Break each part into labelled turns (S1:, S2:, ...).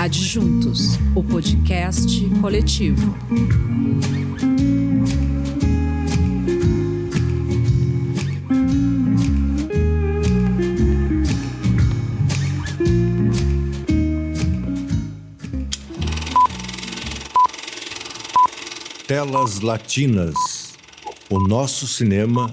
S1: Adjuntos, o podcast coletivo.
S2: Telas Latinas, o nosso cinema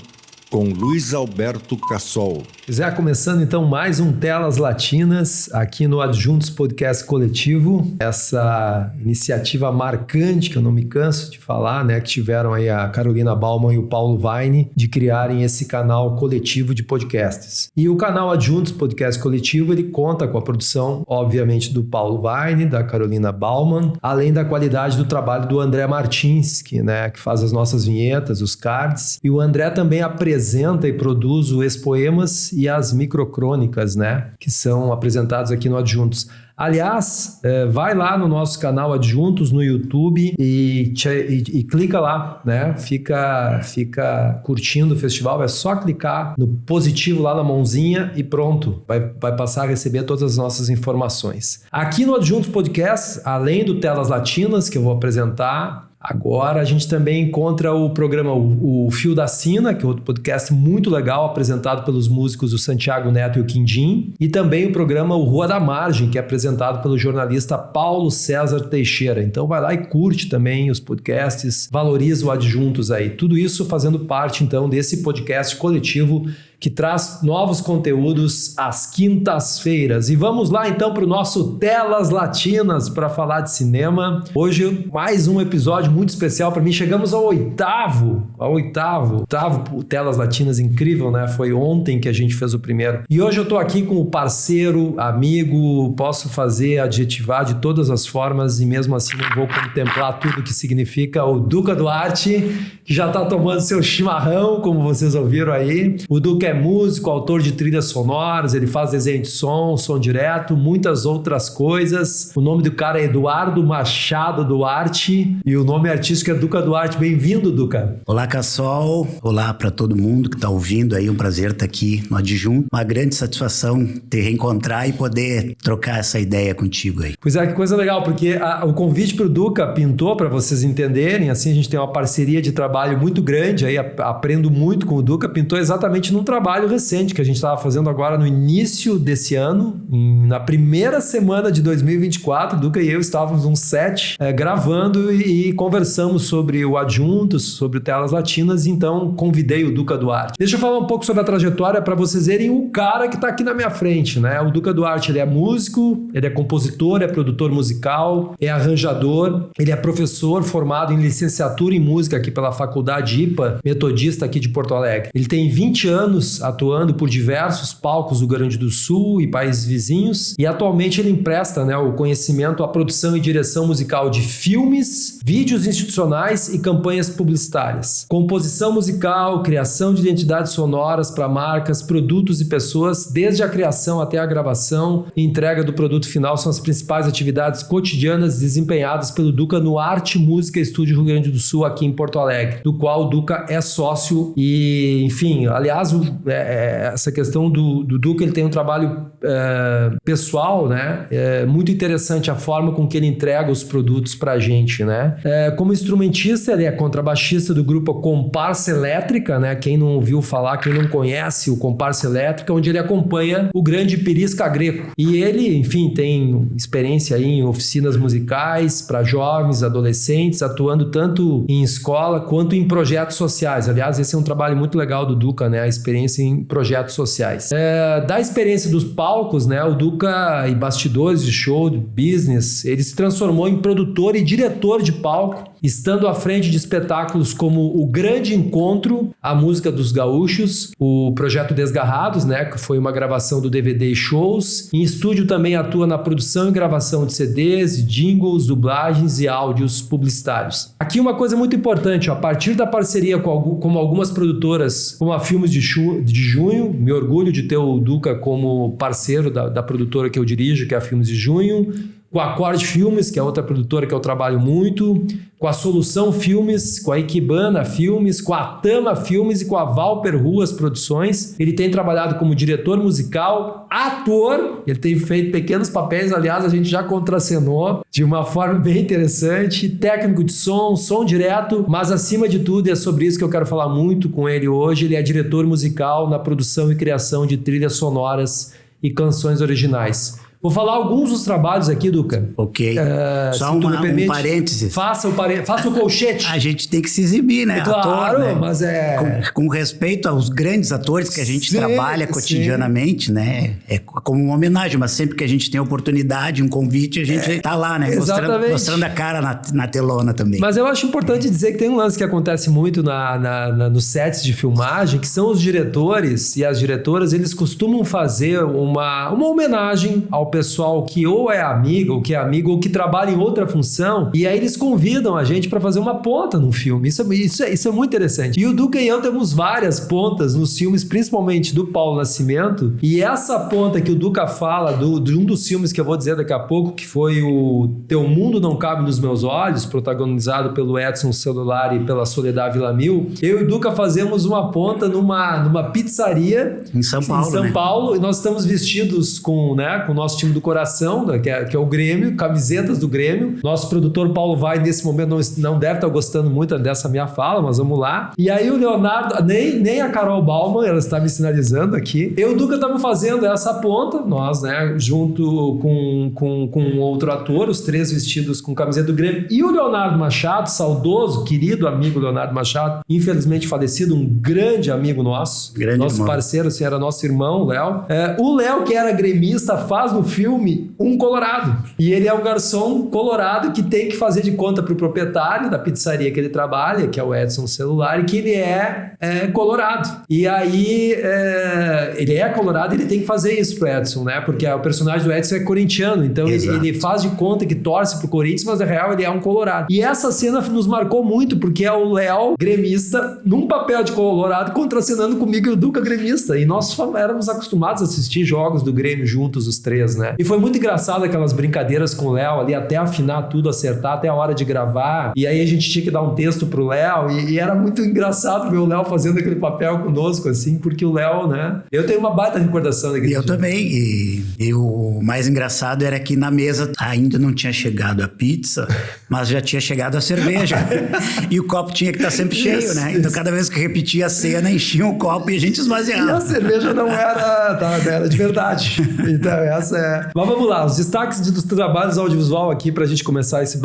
S2: com Luiz Alberto Cassol.
S3: Já começando então mais um Telas Latinas aqui no Adjuntos Podcast Coletivo, essa iniciativa marcante que eu não me canso de falar, né, que tiveram aí a Carolina Baumann e o Paulo Vaini de criarem esse canal coletivo de podcasts. E o canal Adjuntos Podcast Coletivo, ele conta com a produção, obviamente, do Paulo Vaini, da Carolina Baumann, além da qualidade do trabalho do André Martins, que faz as nossas vinhetas, os cards, e o André também apresenta e produz o Expoemas e as microcrônicas, que são apresentados aqui no Adjuntos. Aliás, vai lá no nosso canal Adjuntos no YouTube e clica lá, Fica curtindo o festival, é só clicar no positivo lá na mãozinha e pronto, vai passar a receber todas as nossas informações. Aqui no Adjuntos Podcast, além do Telas Latinas, que eu vou apresentar agora, a gente também encontra o programa o Fio da Sina, que é outro podcast muito legal, apresentado pelos músicos o Santiago Neto e o Quindim, e também o programa o Rua da Margem, que é apresentado pelo jornalista Paulo César Teixeira. Então vai lá e curte também os podcasts, valoriza o Adjuntos aí. Tudo isso fazendo parte então desse podcast coletivo que traz novos conteúdos às quintas-feiras. E vamos lá então para o nosso Telas Latinas para falar de cinema. Hoje mais um episódio muito especial para mim. Chegamos ao oitavo Telas Latinas, incrível, Foi ontem que a gente fez o primeiro. E hoje eu tô aqui com o parceiro, amigo, posso adjetivar de todas as formas e mesmo assim não vou contemplar tudo que significa o Duca Duarte, que já tá tomando seu chimarrão, como vocês ouviram aí. O Duca é músico, autor de trilhas sonoras, ele faz desenho de som direto, muitas outras coisas. O nome do cara é Eduardo Machado Duarte e o nome artístico é Duca Duarte. Bem-vindo, Duca.
S4: Olá, Cassol. Olá para todo mundo que está ouvindo aí. Um prazer estar aqui no Adjunto. Uma grande satisfação te reencontrar e poder trocar essa ideia contigo aí.
S3: Pois é, que coisa legal, porque o convite para o Duca pintou para vocês entenderem. Assim, a gente tem uma parceria de trabalho muito grande aí, aprendo muito com o Duca. Pintou exatamente num trabalho recente que a gente estava fazendo agora no início desse ano, na primeira semana de 2024, o Duca e eu estávamos num set gravando e conversamos sobre o Adjuntos, sobre o Telas Latinas, então convidei o Duca Duarte. Deixa eu falar um pouco sobre a trajetória para vocês verem o cara que está aqui na minha frente, O Duca Duarte, ele é músico, ele é compositor, é produtor musical, é arranjador, ele é professor formado em licenciatura em música aqui pela Faculdade IPA Metodista aqui de Porto Alegre. Ele tem 20 anos atuando por diversos palcos do Rio Grande do Sul e países vizinhos, e atualmente ele empresta o conhecimento à produção e direção musical de filmes, vídeos institucionais e campanhas publicitárias. Composição musical, criação de identidades sonoras para marcas, produtos e pessoas, desde a criação até a gravação e entrega do produto final são as principais atividades cotidianas desempenhadas pelo Duca no Arte Música Estúdio Rio Grande do Sul, aqui em Porto Alegre, do qual o Duca é sócio e, enfim, aliás, essa questão do Duca, ele tem um trabalho pessoal, muito interessante a forma com que ele entrega os produtos pra gente, como instrumentista, ele é contrabaixista do grupo Comparsa Elétrica, quem não ouviu falar, quem não conhece o Comparsa Elétrica, onde ele acompanha o grande Pirisca Greco. E ele, enfim, tem experiência aí em oficinas musicais para jovens, adolescentes, atuando tanto em escola quanto em projetos sociais. Aliás, esse é um trabalho muito legal do Duca, a experiência em projetos sociais. Da experiência dos palcos, o Duca e bastidores de show, de business, ele se transformou em produtor e diretor de palco, estando à frente de espetáculos como o Grande Encontro, a Música dos Gaúchos, o Projeto Desgarrados, que foi uma gravação do DVD e shows. Em estúdio também atua na produção e gravação de CDs, jingles, dublagens e áudios publicitários. Aqui uma coisa muito importante, a partir da parceria com algumas produtoras, como a Filmes de Junho, me orgulho de ter o Duca como parceiro da produtora que eu dirijo, que é a Filmes de Junho, com a Accord Filmes, que é outra produtora que eu trabalho muito, com a Solução Filmes, com a Ikebana Filmes, com a Tama Filmes e com a Valper Ruas Produções. Ele tem trabalhado como diretor musical, ator, ele tem feito pequenos papéis, aliás, a gente já contracenou de uma forma bem interessante, técnico de som direto, mas acima de tudo, e é sobre isso que eu quero falar muito com ele hoje, ele é diretor musical na produção e criação de trilhas sonoras e canções originais. Vou falar alguns dos trabalhos aqui, Duca.
S4: Ok. Só um parênteses.
S3: Faça o colchete.
S4: A gente tem que se exibir, né?
S3: Claro,
S4: ator, né?
S3: Mas é...
S4: Com respeito aos grandes atores que a gente trabalha cotidianamente, né? É como uma homenagem, mas sempre que a gente tem oportunidade, um convite, a gente tá lá, né? Mostrando a cara na telona também.
S3: Mas eu acho importante dizer que tem um lance que acontece muito nos sets de filmagem, que são os diretores e as diretoras, eles costumam fazer uma homenagem ao pessoal que ou é amigo, ou que é amigo, ou que trabalha em outra função, e aí eles convidam a gente para fazer uma ponta no filme. Isso é muito interessante. E o Duca e eu temos várias pontas nos filmes, principalmente do Paulo Nascimento, e essa ponta que o Duca fala de um dos filmes que eu vou dizer daqui a pouco, que foi o Teu Mundo Não Cabe Nos Meus Olhos, protagonizado pelo Edson Celulari e pela Soledad Villamil, eu e o Duca fazemos uma ponta numa pizzaria
S4: em São Paulo,
S3: e nós estamos vestidos com o nosso time do coração, que é o Grêmio, camisetas do Grêmio. Nosso produtor Paulo Vai, nesse momento, não deve estar gostando muito dessa minha fala, mas vamos lá. E aí o Leonardo, nem a Carol Bauman, ela está me sinalizando aqui. Eu e o Duca estamos fazendo essa ponta, nós, né, junto com outro ator, os três vestidos com camiseta do Grêmio. E o Leonardo Machado, saudoso, querido amigo Leonardo Machado, infelizmente falecido, um grande amigo nosso. Nosso irmão. Parceiro, assim, era nosso irmão, o Léo. O Léo, que era gremista, faz no filme um colorado. E ele é um garçom colorado que tem que fazer de conta pro proprietário da pizzaria que ele trabalha, que é o Edson Celulari, que ele é colorado. E aí, ele é colorado e ele tem que fazer isso pro Edson, né? Porque o personagem do Edson é corintiano, então ele faz de conta que torce pro Corinthians, mas na real ele é um colorado. E essa cena nos marcou muito, porque é o Léo, gremista, num papel de colorado, contracenando comigo e o Duca, gremista. E nós éramos acostumados a assistir jogos do Grêmio juntos, os três, né? E foi muito engraçado aquelas brincadeiras com o Léo ali, até afinar tudo, acertar, até a hora de gravar. E aí a gente tinha que dar um texto pro Léo, e era muito engraçado ver o Léo fazendo aquele papel conosco, assim, porque o Léo, né? Eu tenho uma baita recordação daquele
S4: Eu também. E o mais engraçado era que na mesa ainda não tinha chegado a pizza, mas já tinha chegado a cerveja. E o copo tinha que estar sempre cheio, né? Então cada vez que repetia a cena, enchia o copo e a gente esvaziava.
S3: E a cerveja não era de verdade. Então essa é... Mas vamos lá, os destaques dos trabalhos audiovisual aqui pra gente começar esse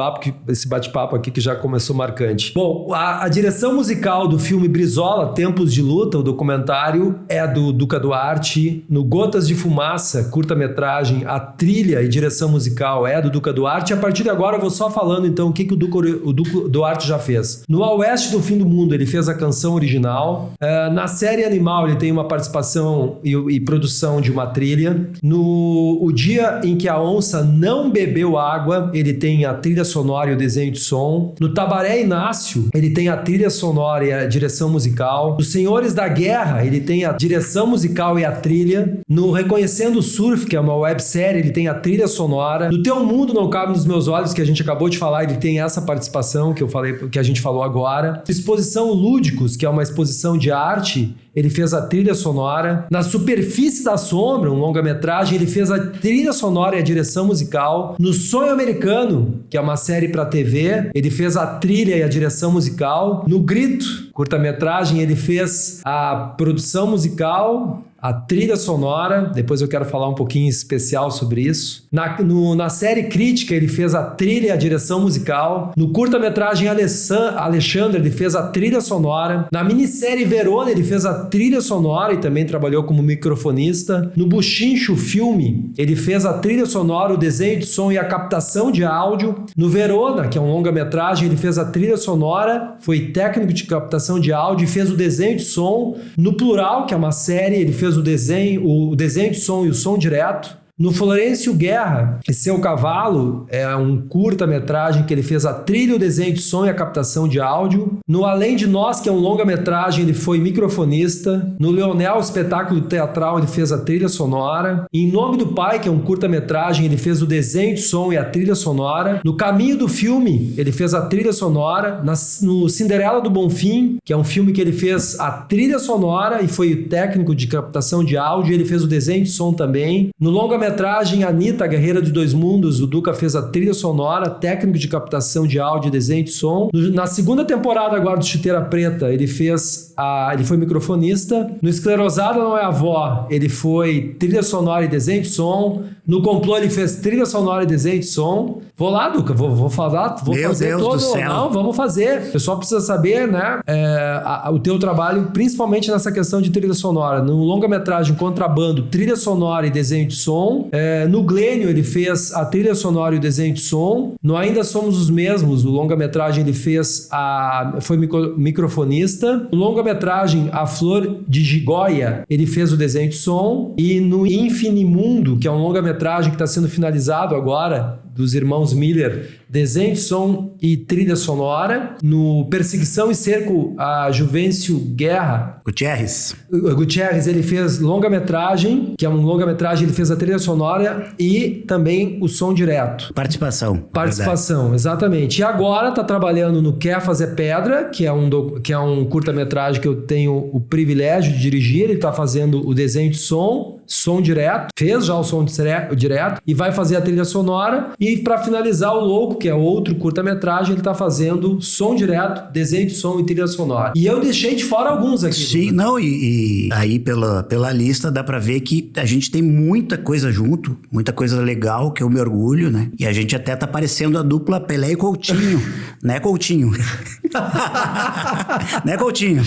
S3: bate-papo aqui que já começou marcante. Bom, a direção musical do filme Brizola, Tempos de Luta, o documentário, é do Duca Duarte. No Gotas de Fumaça, curta-metragem, a trilha e direção musical é do Duca Duarte. E a partir de agora eu vou só falando então o que o Duca Duarte já fez. No A Oeste do Fim do Mundo ele fez a canção original. Na série Animal ele tem uma participação e produção de uma trilha. No O Dia em que a Onça Não Bebeu Água, ele tem a trilha sonora e o desenho de som. No Tabaré Inácio, ele tem a trilha sonora e a direção musical. Nos Senhores da Guerra, ele tem a direção musical e a trilha. No Reconhecendo o Surf, que é uma websérie, ele tem a trilha sonora. No Teu Mundo Não Cabe Nos Meus Olhos, que a gente acabou de falar, ele tem essa participação que a gente falou agora. Exposição Lúdicos, que é uma exposição de arte, ele fez a trilha sonora. Na Superfície da Sombra, um longa-metragem, ele fez a trilha sonora e a direção musical. No Sonho Americano, que é uma série para TV, ele fez a trilha e a direção musical. No Grito, curta-metragem, ele fez a produção musical, a trilha sonora, depois eu quero falar um pouquinho especial sobre isso. Na série Crítica, ele fez a trilha e a direção musical. No curta-metragem Alexandre, ele fez a trilha sonora. Na minissérie Verona, ele fez a trilha sonora e também trabalhou como microfonista. No Buchincho Filme, ele fez a trilha sonora, o desenho de som e a captação de áudio. No Verona, que é um longa-metragem, ele fez a trilha sonora, foi técnico de captação de áudio e fez o desenho de som. No Plural, que é uma série, ele fez o desenho de som e o som direto. No Florencio Guerra, Seu Cavalo é um curta-metragem que ele fez a trilha, o desenho de som e a captação de áudio. No Além de Nós, que é um longa-metragem, ele foi microfonista. No Leonel, espetáculo teatral, ele fez a trilha sonora. Em Nome do Pai, que é um curta-metragem, ele fez o desenho de som e a trilha sonora. No Caminho do Filme, ele fez a trilha sonora. No Cinderela do Bonfim, que é um filme que ele fez a trilha sonora e foi o técnico de captação de áudio, ele fez o desenho de som também. No longa-metragem Anitta, a Guerreira de Dois Mundos, o Duca fez a trilha sonora, técnico de captação de áudio e desenho de som. Na segunda temporada agora do Chuteira Preta, ele foi microfonista. No Esclerosada Não é Avó, ele foi trilha sonora e desenho de som. No Complô, ele fez trilha sonora e desenho de som. Vou lá, Duca, vou falar, vou
S4: Meu
S3: fazer
S4: Deus
S3: todo.
S4: do céu.
S3: Não, vamos fazer. O pessoal precisa saber, né, o teu trabalho, principalmente nessa questão de trilha sonora. No longa-metragem Contrabando, trilha sonora e desenho de som. No Glênio, ele fez a trilha sonora e o desenho de som. No Ainda Somos os Mesmos, o longa-metragem, ele foi microfonista. No longa-metragem A Flor de Gigoia, ele fez o desenho de som. E no Infinimundo, que é um longa-metragem que está sendo finalizado agora, dos irmãos Miller, desenho de som e trilha sonora. No Perseguição e Cerco, a Juvencio Guerra Gutierrez, ele fez longa-metragem, que é um longa-metragem, ele fez a trilha sonora e também o som direto. Participação, exatamente. E agora tá trabalhando no Quer Fazer Pedra, que é um curta-metragem que eu tenho o privilégio de dirigir. Ele tá fazendo o desenho de som direto, fez já o som direto e vai fazer a trilha sonora. E para finalizar, o Louco, que é outro curta-metragem, ele tá fazendo som direto, desenho de som e trilha sonora. E eu deixei de fora alguns aqui.
S4: Sim, não, e aí pela lista dá pra ver que a gente tem muita coisa junto, muita coisa legal, que eu me orgulho, né? E a gente até tá parecendo a dupla Pelé e Coutinho, né, Coutinho? Né, Coutinho?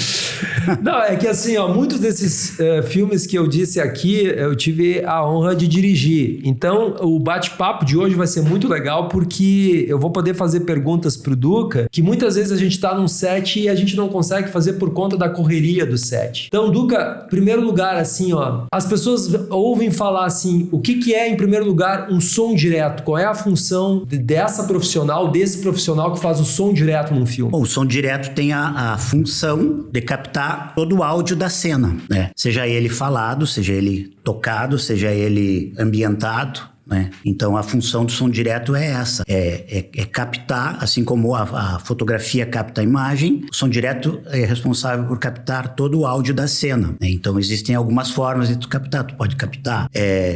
S3: Não, é que assim, ó, muitos desses filmes que eu disse aqui, eu tive a honra de dirigir. Então, o bate-papo de hoje vai ser muito legal, porque eu vou poder fazer perguntas pro Duca, que muitas vezes a gente tá num set e a gente não consegue fazer por conta da correria do set. Então, Duca, em primeiro lugar, assim, ó, as pessoas ouvem falar assim, o que é, em primeiro lugar, um som direto? Qual é a função desse profissional que faz o som direto num filme?
S4: Bom, o som direto tem a função de captar todo o áudio da cena, né? Seja ele falado, seja ele tocado, seja ele ambientado, né? Então a função do som direto é essa, é captar, assim como a fotografia capta a imagem, o som direto é responsável por captar todo o áudio da cena, né? Então existem algumas formas de tu captar. Tu pode captar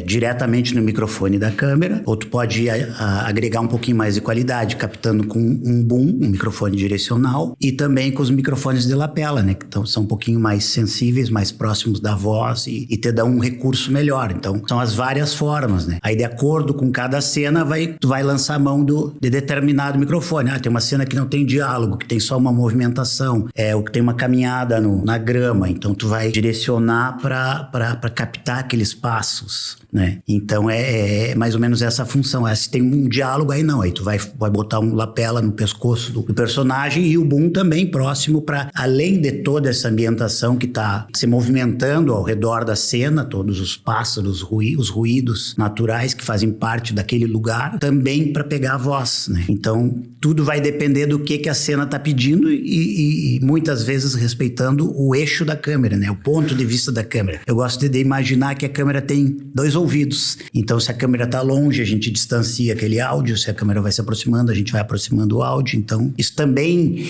S4: diretamente no microfone da câmera, ou tu pode agregar um pouquinho mais de qualidade, captando com um boom, um microfone direcional, e também com os microfones de lapela, né? Que são um pouquinho mais sensíveis, mais próximos da voz e te dão um recurso melhor. Então são as várias formas, né? Aí de acordo com cada cena, tu vai lançar a mão de determinado microfone. Tem uma cena que não tem diálogo, que tem só uma movimentação, ou que tem uma caminhada na grama. Então, tu vai direcionar para captar aqueles passos, né? Então, é mais ou menos essa função. Se tem um diálogo, aí não. Aí tu vai botar um lapela no pescoço do personagem e o boom também próximo para, além de toda essa ambientação que tá se movimentando ao redor da cena, todos os pássaros, os ruídos naturais que fazem parte daquele lugar, também para pegar a voz, né? Então, tudo vai depender do que a cena tá pedindo e muitas vezes respeitando o eixo da câmera, né? O ponto de vista da câmera. Eu gosto de imaginar que a câmera tem 2 ouvidos. Então, se a câmera tá longe, a gente distancia aquele áudio. Se a câmera vai se aproximando, a gente vai aproximando o áudio. Então, isso também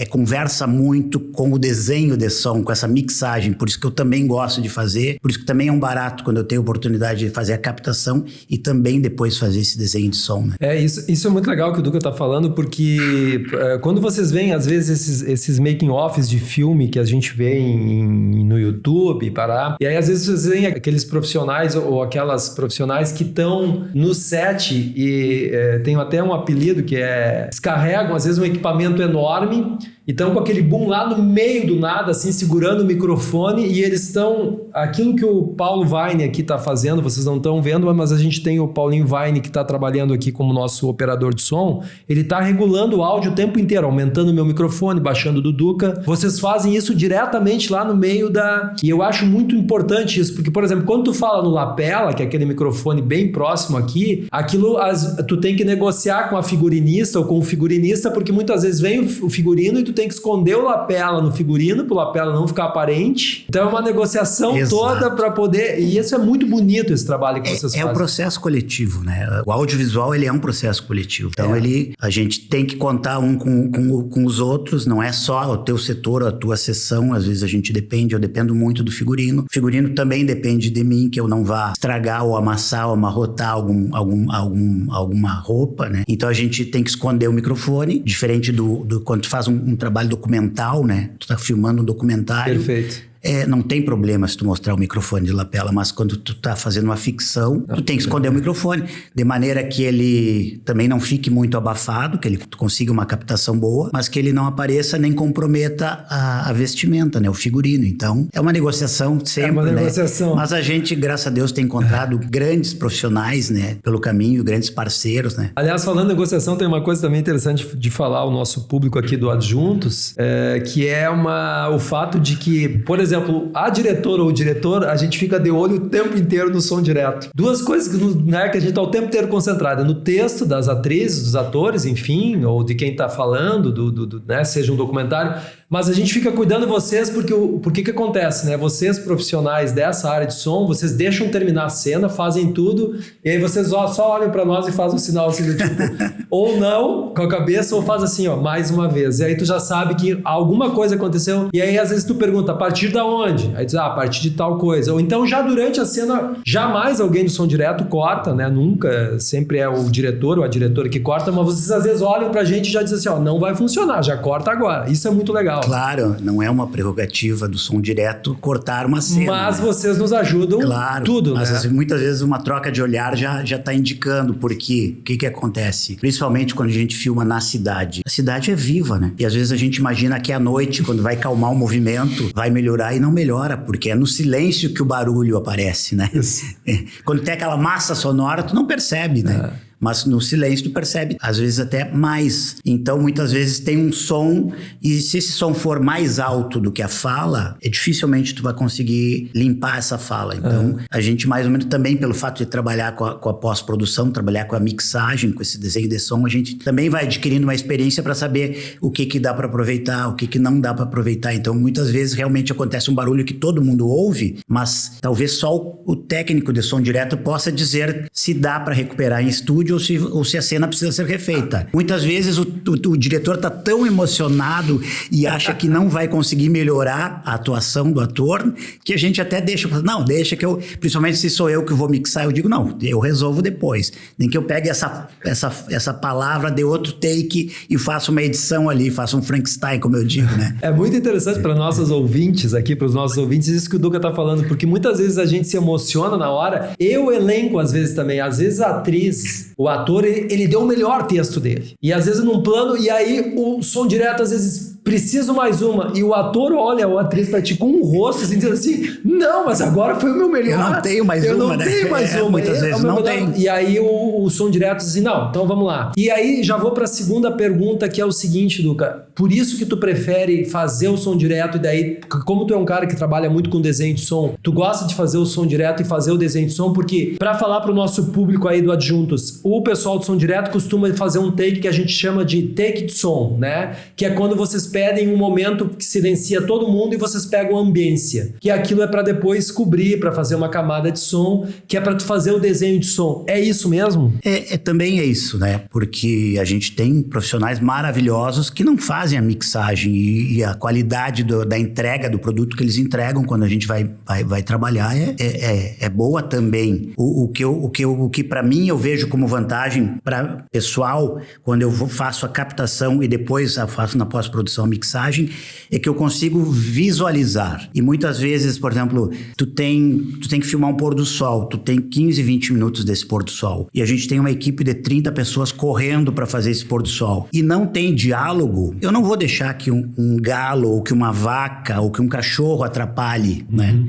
S4: conversa muito com o desenho de som, com essa mixagem. Por isso que eu também gosto de fazer. Por isso que também é um barato quando eu tenho oportunidade de fazer a captação e também depois fazer esse desenho de som, né?
S3: Isso é muito legal que o Duca tá falando, porque quando vocês veem, às vezes, esses making-offs de filme que a gente vê no YouTube, e aí às vezes vocês veem aqueles profissionais ou aquelas profissionais que estão no set e tem até um apelido que descarregam, às vezes, um equipamento enorme Então, com aquele boom lá no meio do nada, assim, segurando o microfone, e eles estão... Aquilo que o Paulo Weine aqui está fazendo, vocês não estão vendo, mas a gente tem o Paulinho Weine que está trabalhando aqui como nosso operador de som. Ele está regulando o áudio o tempo inteiro, aumentando o meu microfone, baixando o do Duca. Vocês fazem isso diretamente lá no meio da... E eu acho muito importante isso, porque, por exemplo, quando tu fala no lapela, que é aquele microfone bem próximo aqui, aquilo tu tem que negociar com a figurinista ou com o figurinista, porque muitas vezes vem o figurino e tu tem que esconder o lapela no figurino, para o lapela não ficar aparente. Então é uma negociação toda para poder... E isso é muito bonito, esse trabalho que vocês fazem.
S4: É o processo coletivo, né? O audiovisual, ele é um processo coletivo. Então a gente tem que contar um com os outros, não é só o teu setor, a tua sessão. Às vezes a gente eu dependo muito do figurino. O figurino também depende de mim, que eu não vá estragar ou amassar ou amarrotar alguma roupa, né? Então a gente tem que esconder o microfone, diferente do quando tu faz um trabalho documental, né? Tu tá filmando um documentário.
S3: Perfeito.
S4: Não tem problema se tu mostrar o microfone de lapela, mas quando tu tá fazendo uma ficção, tu tem que esconder o microfone, de maneira que ele também não fique muito abafado, que tu consiga uma captação boa, mas que ele não apareça nem comprometa a vestimenta, né? O figurino. Então, é uma negociação sempre,
S3: uma negociação.
S4: Né? Mas a gente, graças a Deus, tem encontrado grandes profissionais, né? Pelo caminho, grandes parceiros, né?
S3: Aliás, falando em negociação, tem uma coisa também interessante de falar ao nosso público aqui do Adjuntos, que é o fato de que, por exemplo, a diretora ou o diretor, a gente fica de olho o tempo inteiro no som direto. Duas coisas que a gente está o tempo inteiro concentrado, no texto das atrizes, dos atores, enfim, ou de quem está falando, né, seja um documentário, mas a gente fica cuidando de vocês porque que acontece, né? Vocês profissionais dessa área de som, vocês deixam terminar a cena, fazem tudo, e aí vocês só olham para nós e fazem um sinal assim do tipo, ou não, com a cabeça, ou faz assim, ó, mais uma vez. E aí tu já sabe que alguma coisa aconteceu, e aí às vezes tu pergunta, a partir da onde? Aí tu diz, a partir de tal coisa. Ou então já durante a cena, jamais alguém do som direto corta, né? Nunca, sempre é o diretor ou a diretora que corta, mas vocês às vezes olham pra gente e já dizem assim, ó, não vai funcionar, já corta agora. Isso é muito legal.
S4: Claro, não é uma prerrogativa do som direto cortar uma cena.
S3: Mas
S4: né?
S3: Vocês nos ajudam tudo,
S4: mas
S3: né?
S4: Muitas vezes uma troca de olhar já tá indicando por quê. O que acontece? Principalmente quando a gente filma na cidade. A cidade é viva, né? E às vezes a gente imagina que à noite, quando vai calmar o movimento, vai melhorar e não melhora, porque é no silêncio que o barulho aparece, né? Quando tem aquela massa sonora, tu não percebe, né? Mas no silêncio tu percebe, às vezes até mais. Então, muitas vezes tem um som, e se esse som for mais alto do que a fala, dificilmente tu vai conseguir limpar essa fala. Então, a gente mais ou menos também, pelo fato de trabalhar com a pós-produção, trabalhar com a mixagem, com esse desenho de som, a gente também vai adquirindo uma experiência para saber o que dá para aproveitar, o que não dá para aproveitar. Então, muitas vezes realmente acontece um barulho que todo mundo ouve, mas talvez só o técnico de som direto possa dizer se dá para recuperar em estúdio ou se a cena precisa ser refeita. Muitas vezes o diretor está tão emocionado e acha que não vai conseguir melhorar a atuação do ator, que a gente até deixa que eu, principalmente se sou eu que vou mixar, eu digo, não, eu resolvo depois. Nem que eu pegue essa palavra de outro take e faça uma edição ali, faça um Frankenstein, como eu digo, né?
S3: É muito interessante para nossos ouvintes aqui, para os nossos ouvintes, isso que o Duca está falando, porque muitas vezes a gente se emociona na hora, eu elenco às vezes também, às vezes a atriz, o ator, ele deu o melhor texto dele. E às vezes num plano, e aí o som direto às vezes preciso mais uma. E o ator olha a atriz pra ti com um rosto assim, dizendo assim, não, mas agora foi o meu melhor.
S4: Eu não tenho mais uma, né?
S3: Tenho mais uma.
S4: Muitas vezes não tem.
S3: E aí o som direto diz assim, não, então vamos lá. E aí já vou pra segunda pergunta, que é o seguinte, Duca. Por isso que tu prefere fazer o som direto, e daí, como tu é um cara que trabalha muito com desenho de som, tu gosta de fazer o som direto e fazer o desenho de som, porque pra falar pro nosso público aí do Adjuntos, o pessoal do som direto costuma fazer um take que a gente chama de take de som, né? Que é quando vocês pedem um momento que silencia todo mundo e vocês pegam a ambiência. Que aquilo é para depois cobrir, para fazer uma camada de som, que é para tu fazer o desenho de som. É isso mesmo?
S4: Também é isso, né? Porque a gente tem profissionais maravilhosos que não fazem a mixagem e a qualidade da entrega do produto que eles entregam quando a gente vai trabalhar é boa também. O que para mim eu vejo como vantagem para pessoal, quando eu faço a captação e depois eu faço na pós-produção produção, mixagem, é que eu consigo visualizar. E muitas vezes, por exemplo, tu tem que filmar um pôr do sol, tu tem 15, 20 minutos desse pôr do sol. E a gente tem uma equipe de 30 pessoas correndo para fazer esse pôr do sol. E não tem diálogo, eu não vou deixar que um galo, ou que uma vaca, ou que um cachorro atrapalhe, né?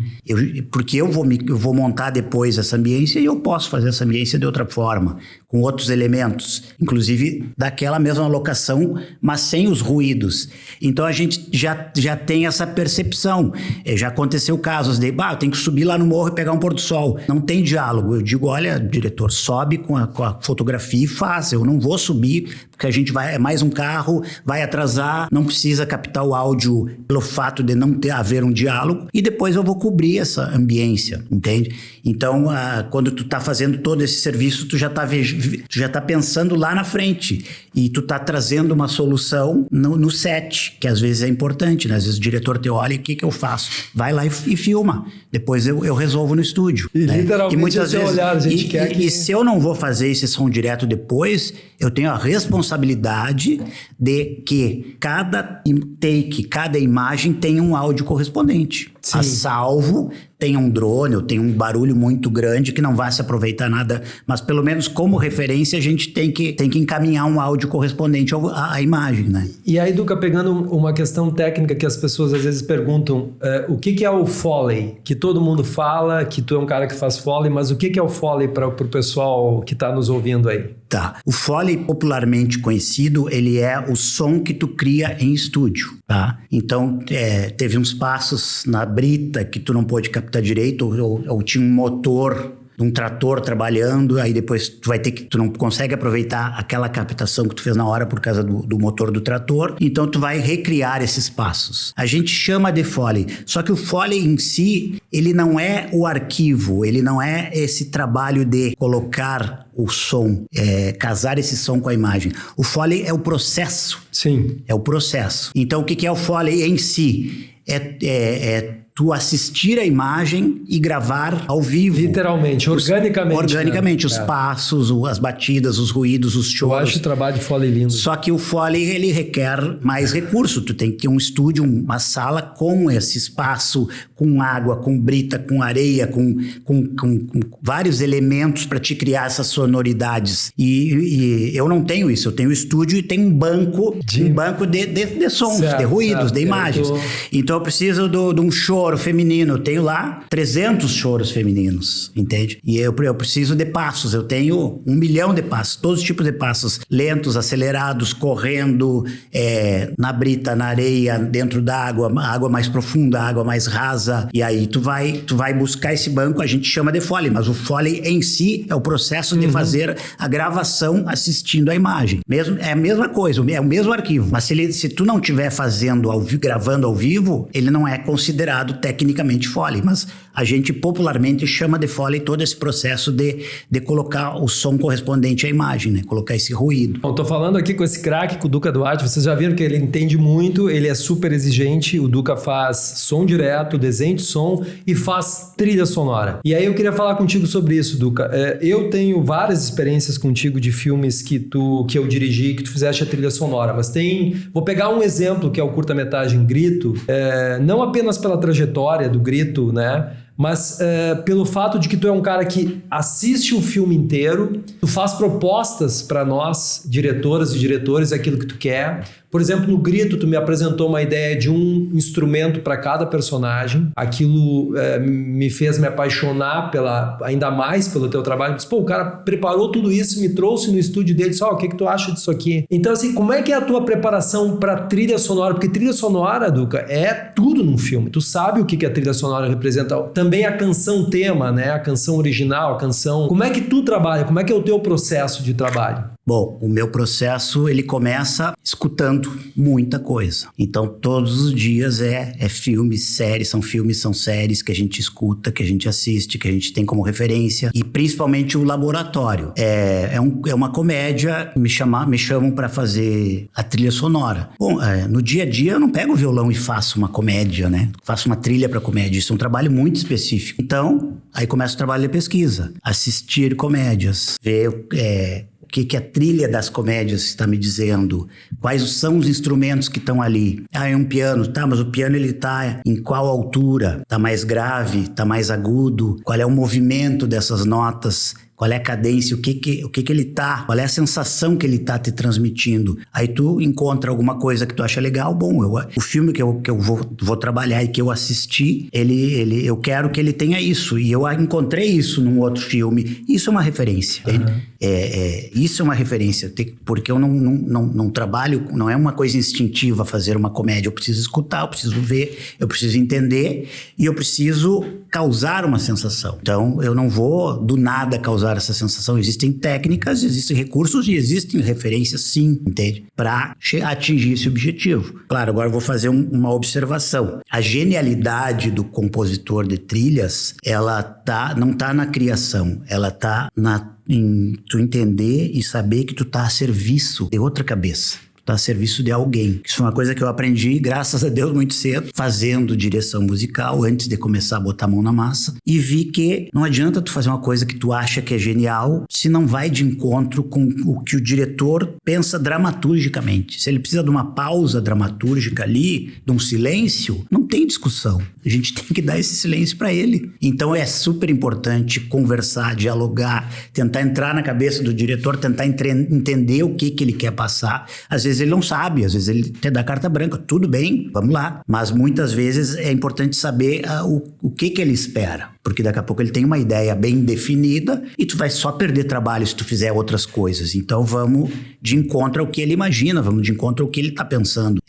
S4: Porque eu vou montar depois essa ambiência e eu posso fazer essa ambiência de outra forma, com outros elementos, inclusive daquela mesma locação, mas sem os ruídos. Então a gente já tem essa percepção. Já aconteceu casos de, eu tenho que subir lá no morro e pegar um pôr do sol. Não tem diálogo. Eu digo, olha, diretor, sobe com a fotografia e faz. Eu não vou subir, porque a gente é mais um carro, vai atrasar, não precisa captar o áudio pelo fato de não haver um diálogo, e depois eu vou cobrir essa ambiência, entende? Então, quando tu tá fazendo todo esse serviço, tu já tá pensando lá na frente, e tu tá trazendo uma solução no set, que às vezes é importante, né? Às vezes o diretor te olha e o que eu faço? Vai lá e filma. Depois eu resolvo no estúdio.
S3: E
S4: né?
S3: literalmente
S4: e muitas vezes,
S3: olhar, a gente quer que...
S4: E se eu não vou fazer esse som direto depois, eu tenho a responsabilidade de que cada take, cada imagem tenha um áudio correspondente.
S3: Sim.
S4: A salvo, tem um drone ou tem um barulho muito grande que não vai se aproveitar nada, mas pelo menos como referência a gente tem que encaminhar um áudio correspondente à imagem, né?
S3: E aí, Duca, pegando uma questão técnica que as pessoas às vezes perguntam, o que é o Foley? Que todo mundo fala que tu é um cara que faz Foley, mas o que é o Foley para o pessoal que está nos ouvindo aí?
S4: Tá. O Foley, popularmente conhecido, ele é o som que tu cria em estúdio, tá? Então, teve uns passos na brita que tu não pôde captar direito, ou tinha um motor, um trator trabalhando, aí depois tu não consegue aproveitar aquela captação que tu fez na hora por causa do motor do trator, então tu vai recriar esses passos. A gente chama de Foley, só que o Foley em si, ele não é o arquivo, ele não é esse trabalho de colocar o som, casar esse som com a imagem. O Foley é o processo.
S3: Sim.
S4: É o processo. Então o que é o Foley em si? Tu assistir a imagem e gravar ao vivo.
S3: Literalmente, organicamente.
S4: Organicamente, né? Os passos, as batidas, os ruídos, os choros.
S3: Eu acho o trabalho de Foley lindo.
S4: Só que o Foley, ele requer mais recurso. Tu tem que ter um estúdio, uma sala com esse espaço, com água, com brita, com areia, com vários elementos para te criar essas sonoridades. E eu não tenho isso. Eu tenho estúdio e tenho um banco de sons,
S3: certo,
S4: de ruídos,
S3: certo,
S4: de imagens. Então eu preciso de um choro feminino. Eu tenho lá 300 choros femininos, entende? E eu preciso de passos. Eu tenho 1 milhão de passos, todos os tipos de passos, lentos, acelerados, correndo, na brita, na areia, dentro da água mais profunda, água mais rasa. E aí tu vai buscar esse banco, a gente chama de Foley, mas o Foley em si é o processo de fazer a gravação assistindo a imagem. É a mesma coisa, é o mesmo arquivo. Mas se tu não estiver gravando ao vivo, ele não é considerado tecnicamente Foley, mas a gente popularmente chama de Foley todo esse processo de colocar o som correspondente à imagem, né? Colocar esse ruído.
S3: Bom, tô falando aqui com esse craque, com o Duca Duarte, vocês já viram que ele entende muito, ele é super exigente, o Duca faz som direto, desenho de som e faz trilha sonora. E aí eu queria falar contigo sobre isso, Duca. Eu tenho várias experiências contigo de filmes que eu dirigi, que tu fizeste a trilha sonora, mas vou pegar um exemplo que é o curta-metragem Grito, não apenas pela trajetória do Grito, né? Mas pelo fato de que tu é um cara que assiste o filme inteiro, tu faz propostas para nós, diretoras e diretores, aquilo que tu quer. Por exemplo, no Grito, tu me apresentou uma ideia de um instrumento para cada personagem. Aquilo me fez me apaixonar ainda mais pelo teu trabalho. Disse, o cara preparou tudo isso, me trouxe no estúdio dele, o que tu acha disso aqui? Então, assim, como é que é a tua preparação para trilha sonora? Porque trilha sonora, Duca, é tudo num filme. Tu sabe o que a trilha sonora representa. Também a canção tema, né? A canção original, a canção... Como é que tu trabalha? Como é que é o teu processo de trabalho?
S4: Bom, o meu processo, ele começa escutando muita coisa. Então, todos os dias é filme, série, são filmes, são séries que a gente escuta, que a gente assiste, que a gente tem como referência. E principalmente o laboratório. É uma comédia, me chamam para fazer a trilha sonora. Bom, no dia a dia eu não pego o violão e faço uma comédia, né? Faço uma trilha para comédia. Isso é um trabalho muito específico. Então, aí começa o trabalho de pesquisa. Assistir comédias, ver... que a trilha das comédias está me dizendo, quais são os instrumentos que estão ali. É um piano, tá, mas o piano ele tá em qual altura? Tá mais grave? Tá mais agudo? Qual é o movimento dessas notas? Qual é a cadência, o que ele tá, qual é a sensação que ele tá te transmitindo. Aí tu encontra alguma coisa que tu acha legal, bom, o filme que eu vou trabalhar e que eu assisti, eu quero que ele tenha isso, e eu encontrei isso num outro filme. Isso é uma referência, entende? Isso é uma referência, porque eu não trabalho, não é uma coisa instintiva fazer uma comédia, eu preciso escutar, eu preciso ver, eu preciso entender e eu preciso causar uma sensação. Então, eu não vou do nada causar essa sensação. Existem técnicas, existem recursos e existem referências, sim, entende? Para atingir esse objetivo. Claro, agora eu vou fazer uma observação. A genialidade do compositor de trilhas, ela não tá na criação, ela tá em tu entender e saber que tu tá a serviço de outra cabeça. Tá a serviço de alguém. Isso é uma coisa que eu aprendi, graças a Deus, muito cedo, fazendo direção musical, antes de começar a botar a mão na massa, e vi que não adianta tu fazer uma coisa que tu acha que é genial, se não vai de encontro com o que o diretor pensa dramaturgicamente. Se ele precisa de uma pausa dramatúrgica ali, de um silêncio, não tem discussão. A gente tem que dar esse silêncio para ele. Então é super importante conversar, dialogar, tentar entrar na cabeça do diretor, tentar entender o que ele quer passar. Às vezes ele não sabe, às vezes ele te dá carta branca, tudo bem, vamos lá. Mas muitas vezes é importante saber o que ele espera, porque daqui a pouco ele tem uma ideia bem definida e tu vai só perder trabalho se tu fizer outras coisas. Então vamos de encontro ao que ele imagina, vamos de encontro ao que ele está pensando.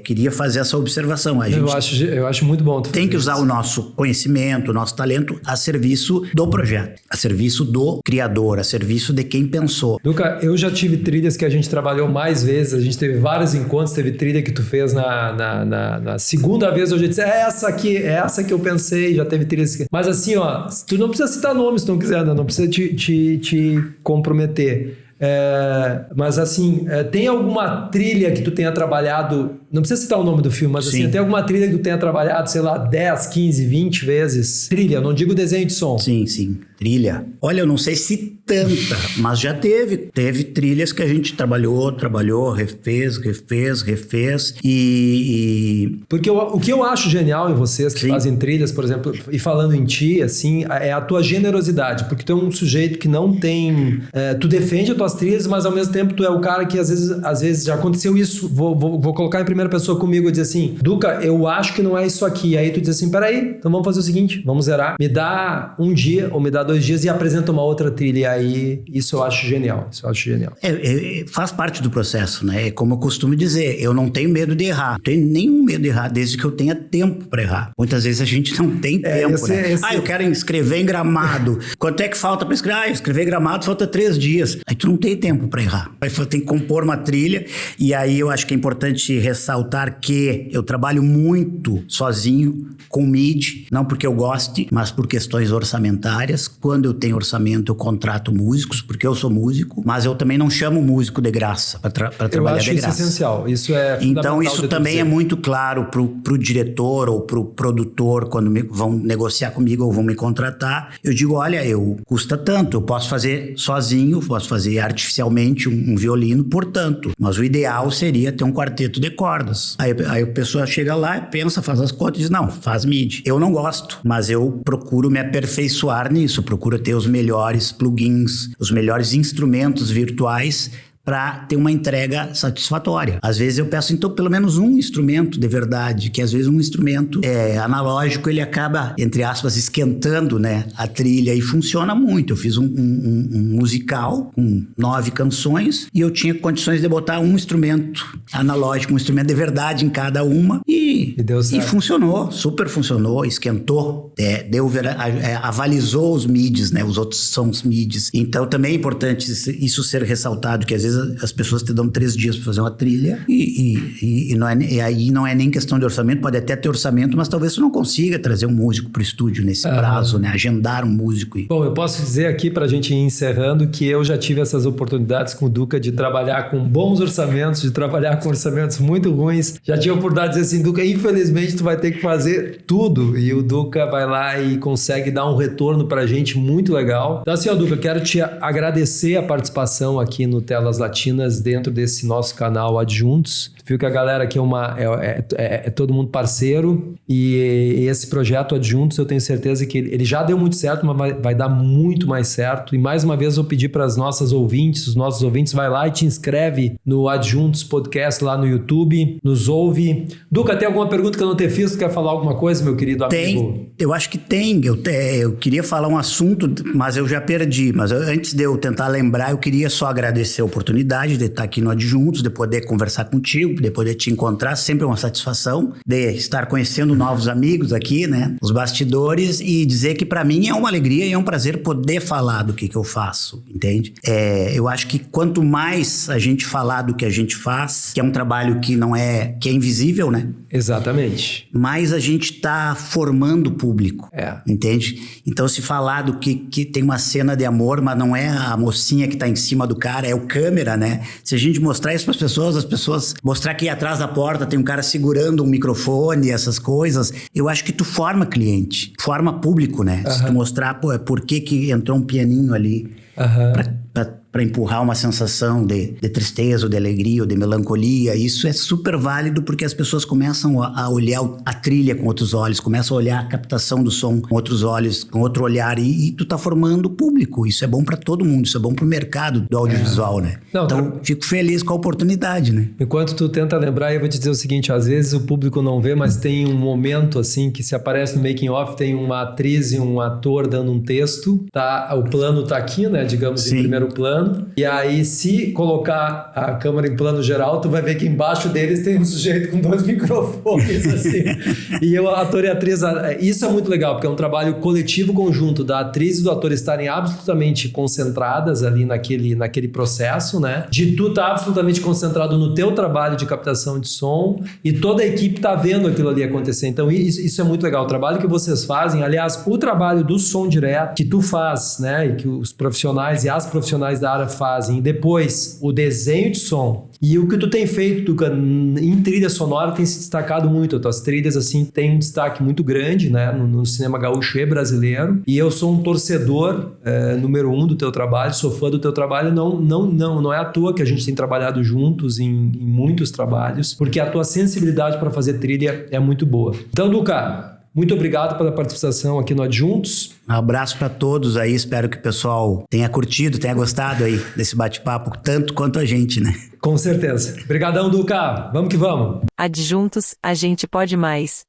S4: Queria fazer essa observação.
S3: Eu acho muito bom.
S4: Tem que usar o nosso conhecimento, o nosso talento a serviço do projeto, a serviço do criador, a serviço de quem pensou.
S3: Duca, eu já tive trilhas que a gente trabalhou mais vezes, a gente teve vários encontros, teve trilha que tu fez na segunda vez, eu já disse, é essa que eu pensei, já teve trilhas que... Mas assim, ó, tu não precisa citar nomes se tu não quiser, não precisa te comprometer. Mas assim, tem alguma trilha que tu tenha trabalhado, não precisa citar o nome do filme, mas assim, tem alguma trilha que tu tenha trabalhado, sei lá, 10, 15, 20 vezes? Trilha, não digo desenho de som.
S4: Sim, trilha. Olha, eu não sei se tanta, mas já teve trilhas que a gente trabalhou, refez e... Porque
S3: o que eu acho genial em vocês que fazem trilhas, por exemplo, e falando em ti, assim, é a tua generosidade, porque tu é um sujeito que não tem... tu defende as tuas trilhas, mas ao mesmo tempo tu é o cara que às vezes já aconteceu isso, vou colocar em primeira pessoa comigo e dizer assim, Duca, eu acho que não é isso aqui. Aí tu diz assim, peraí, então vamos fazer o seguinte, vamos zerar, me dá um dia ou me dá 2 dias e apresenta uma outra trilha. E aí, isso eu acho genial.
S4: Faz parte do processo, né? É como eu costumo dizer, eu não tenho medo de errar. Não tenho nenhum medo de errar, desde que eu tenha tempo para errar. Muitas vezes a gente não tem tempo, né? Eu quero escrever em Gramado. Quanto é que falta para escrever? Escrever em Gramado falta 3 dias. Aí tu não tem tempo para errar. Aí tem que compor uma trilha. E aí eu acho que é importante ressaltar que eu trabalho muito sozinho, com MIDI. Não porque eu goste, mas por questões orçamentárias. Quando eu tenho orçamento, eu contrato músicos, porque eu sou músico, mas eu também não chamo músico de graça para trabalhar de graça. Eu acho
S3: isso essencial, isso é fundamental.
S4: Então isso também é muito claro pro diretor ou pro produtor, quando vão negociar comigo ou vão me contratar, eu digo, olha, custa tanto, eu posso fazer sozinho, posso fazer artificialmente um violino, portanto, mas o ideal seria ter um quarteto de cordas. Aí a pessoa chega lá, pensa, faz as contas e diz, não, faz MIDI. Eu não gosto, mas eu procuro me aperfeiçoar nisso, procuro ter os melhores plugins, os melhores instrumentos virtuais para ter uma entrega satisfatória. Às vezes eu peço, então, pelo menos um instrumento de verdade, que às vezes um instrumento analógico, ele acaba, entre aspas, esquentando, né, a trilha, e funciona muito. Eu fiz um musical com 9 canções e eu tinha condições de botar um instrumento analógico, um instrumento de verdade em cada uma e funcionou, super funcionou, esquentou, avalizou os midis, né, os outros sons midis. Então também é importante isso ser ressaltado, que às vezes vezes as pessoas te dão 3 dias para fazer uma trilha e aí não é nem questão de orçamento, pode até ter orçamento, mas talvez tu não consiga trazer um músico pro estúdio nesse prazo, né? Agendar um músico.
S3: Bom, eu posso dizer aqui pra gente ir encerrando que eu já tive essas oportunidades com o Duca de trabalhar com bons orçamentos, de trabalhar com orçamentos muito ruins. Já tive a oportunidade de dizer assim, Duca, infelizmente tu vai ter que fazer tudo. E o Duca vai lá e consegue dar um retorno pra gente muito legal. Então assim, ó, Duca, quero te agradecer a participação aqui no Telas Latinas dentro desse nosso canal Adjuntos. Viu que a galera aqui é todo mundo parceiro e esse projeto Adjuntos eu tenho certeza que ele já deu muito certo, mas vai dar muito mais certo. E mais uma vez eu pedi para os nossos ouvintes, vai lá e te inscreve no Adjuntos Podcast lá no YouTube, nos ouve. Duca, tem alguma pergunta que eu não te fiz? Tu quer falar alguma coisa, meu querido amigo?
S4: Eu acho que tem. Eu queria falar um assunto, mas eu já perdi. Mas antes de eu tentar lembrar, eu queria só agradecer a oportunidade de estar aqui no Adjuntos, de poder conversar contigo, de poder te encontrar, sempre uma satisfação de estar conhecendo novos amigos aqui, né? Os bastidores, e dizer que para mim é uma alegria e é um prazer poder falar do que eu faço, entende? Eu acho que quanto mais a gente falar do que a gente faz, que é um trabalho que é invisível, né?
S3: Exatamente.
S4: Mais a gente tá formando o público, entende? Então se falar do que tem uma cena de amor, mas não é a mocinha que tá em cima do cara, é o câmera, né? Se a gente mostrar isso para as pessoas mostrar que atrás da porta tem um cara segurando um microfone, essas coisas, eu acho que tu forma cliente, forma público, né? Se tu mostrar, por que entrou um pianinho ali para empurrar uma sensação de tristeza, ou de alegria, ou de melancolia, isso é super válido porque as pessoas começam a olhar a trilha com outros olhos, começam a olhar a captação do som com outros olhos, com outro olhar, e tu tá formando público. Isso é bom para todo mundo, isso é bom pro mercado do audiovisual, né? Então, fico feliz com a oportunidade, né?
S3: Enquanto tu tenta lembrar, eu vou te dizer o seguinte, às vezes o público não vê, mas tem um momento assim que se aparece no making off, tem uma atriz e um ator dando um texto, o plano tá aqui, né, digamos, em primeiro plano. E aí, se colocar a câmera em plano geral, tu vai ver que embaixo deles tem um sujeito com 2 microfones, assim. E o ator e a atriz... Isso é muito legal, porque é um trabalho coletivo conjunto da atriz e do ator estarem absolutamente concentradas ali naquele processo, né? De tu estar absolutamente concentrado no teu trabalho de captação de som e toda a equipe tá vendo aquilo ali acontecer. Então, isso é muito legal. O trabalho que vocês fazem, aliás, o trabalho do som direto que tu faz, né? E que os profissionais e as profissionais da área fazem, e depois o desenho de som e o que tu tem feito, Duca, em trilha sonora tem se destacado muito. As tuas trilhas assim têm um destaque muito grande, né, no cinema gaúcho e brasileiro, e eu sou um torcedor número 1 do teu trabalho, sou fã do teu trabalho. Não é à toa que a gente tem trabalhado juntos em muitos trabalhos, porque a tua sensibilidade para fazer trilha é muito boa. Então, Duca, muito obrigado pela participação aqui no Adjuntos.
S4: Um abraço para todos aí, espero que o pessoal tenha curtido, tenha gostado aí desse bate-papo, tanto quanto a gente, né?
S3: Com certeza. Obrigadão, Duca. Vamos que vamos.
S5: Adjuntos, a gente pode mais.